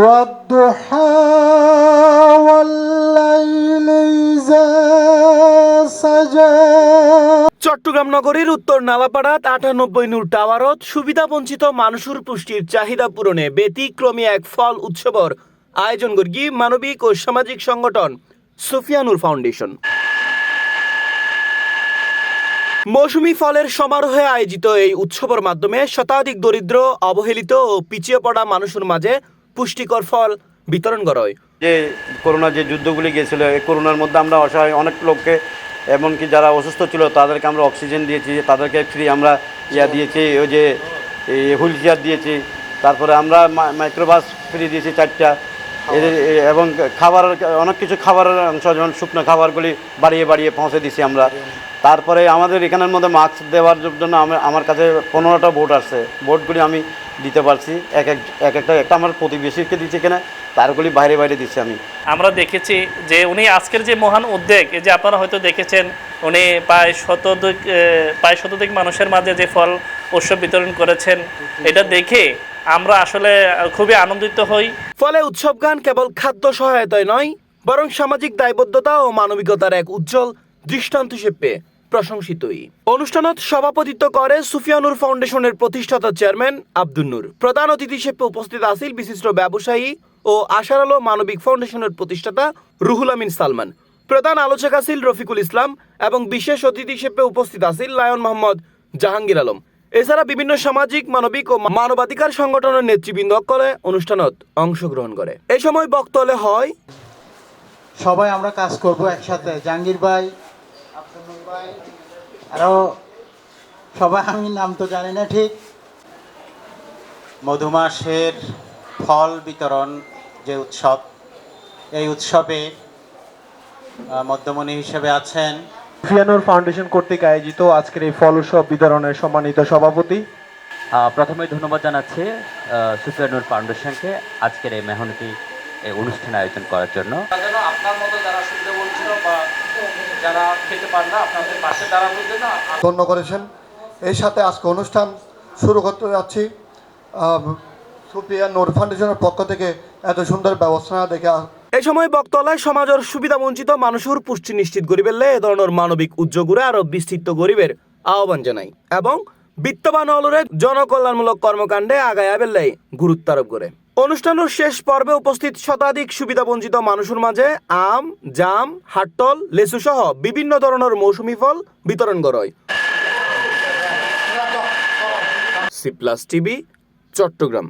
والضحى والليل إذا سجى। চট্টগ্রাম নগরীর উত্তর নালাপাড়াত ৯৮ নূর টাওয়ারত সুবিধাবঞ্চিত মানুষের পুষ্টির চাহিদা পূরণে ব্যতিক্রমী এক ফল উৎসবর আয়োজন করি মানবিক ও সামাজিক সংগঠন সুফিয়ানুর ফাউন্ডেশন। মৌসুমী ফলের সমারোহে আয়োজিত এই উৎসবের মাধ্যমে শতাধিক দরিদ্র, অবহেলিত ও পিছিয়ে পড়া মানুষের মাঝে পুষ্টিকর ফল বিতরণ করা হয়। যে করোনা যে যুদ্ধগুলি গিয়েছিল, এই করোনার মধ্যে আমরা অসহায় অনেক লোককে, এমনকি যারা অসুস্থ ছিল তাদেরকে আমরা অক্সিজেন দিয়েছি, তাদেরকে ফ্রি আমরা দিয়েছি, ওই যে হুইল চেয়ার দিয়েছি, তারপরে আমরা মাইক্রোবাস ফ্রি দিয়েছি 4টা, এবং খাবার অনেক কিছু খাবারের অংশ যেমন শুকনো খাবারগুলি বাড়িয়ে বাড়িয়ে পৌঁছে দিয়েছি আমরা। তারপরে আমাদের এখানের মধ্যে মাস্ক দেওয়ার জন্য আমার কাছে 15টা বোর্ড আসছে, বোর্ডগুলি আমি দিতে পারছি একটা আমার প্রতিবেশীকে দিচ্ছি এখানে, তারগুলি বাইরে বাইরে দিচ্ছি আমি। আমরা দেখেছি যে উনি আজকের যে মহান উদ্যোগ, এই যে আপনারা হয়তো দেখেছেন, উনি প্রায় শতাধিক মানুষের মাঝে যে ফল উৎসব বিতরণ করেছেন, এটা দেখে আমরা আসলে খুবই আনন্দিত হই। ফলে উৎসব গান কেবল খাদ্য সহায়তায় নয়, বরং সামাজিক দায়বদ্ধতা ও মানবিকতার এক উজ্জ্বল দৃষ্টান্ত হিসেবে প্রশংসিতই। অনুষ্ঠানত সভাপতিত্ব করে সুফিয়ানুর ফাউন্ডেশনের প্রতিষ্ঠাতা চেয়ারম্যান আব্দুল নূর। প্রধান অতিথি হিসেবে উপস্থিত আছেন বিশিষ্ট ব্যবসায়ী ও আশার আলো মানবিক ফাউন্ডেশনের প্রতিষ্ঠাতা রুহুল আমিন সালমান। প্রধান আলোচক আছেন রফিকুল ইসলাম এবং বিশেষ অতিথি হিসেবে উপস্থিত আছেন লায়ন মোহাম্মদ জাহাঙ্গীর আলম। এছাড়া বিভিন্ন সামাজিক, মানবিক ও মানবাধিকার সংগঠনের নেতৃবৃন্দ করে অনুষ্ঠানত অংশগ্রহণ করে। এই সময় বক্তব্য হয়, সবাই আমরা কাজ করব একসাথে, জাহাঙ্গীর ভাই, আব্দুল নূর ভাই, আরও সবাই, আমি নাম তো জানি না ঠিক। মধুমাসের ফল বিতরণ যে উৎসব, এই উৎসবে মধ্যমণি হিসেবে আছেন সুফিয়ানুর ফাউন্ডেশন কর্তৃক আয়োজিত আজকের এই ফল উৎসব বিতরণের সম্মানিত সভাপতি। প্রথমে ধন্যবাদ জানাচ্ছি সুফিয়ানুর ফাউন্ডেশনকে আজকের এই মেহনতি অনুষ্ঠান আয়োজন করার জন্য। আপনার মতো যারা সুবিধা বলছিল বা যারা খেতে পারে না, আপনাদের পাশে দাঁড়ানোর জন্য ধন্য করেছেন। এই সাথে আজকে অনুষ্ঠান শুরু করতে যাচ্ছি। সুফিয়ানুর ফাউন্ডেশনের পক্ষ থেকে এত সুন্দর ব্যবস্থা দেখে এই সময় বক্তব্যে সমাজের সুবিধা বঞ্চিত মানুষের পুষ্টি নিশ্চিত করিবেলে এ ধরনের মানবিক উদ্যোগগুলো আরো বিস্তৃত করিবের আহ্বান জানাই এবং বিত্তবান হলরে জনকল্যাণমূলক কর্মকাণ্ডে আগায় বেলে গুরুত্ব আরোপ করে। অনুষ্ঠানের শেষ পর্বে উপস্থিত শতাধিক সুবিধা বঞ্চিত মানুষের মাঝে আম, জাম, হাট্টল, লেচু সহ বিভিন্ন ধরনের মৌসুমী ফল বিতরণ করা হয়। C plus TV, Chittagong.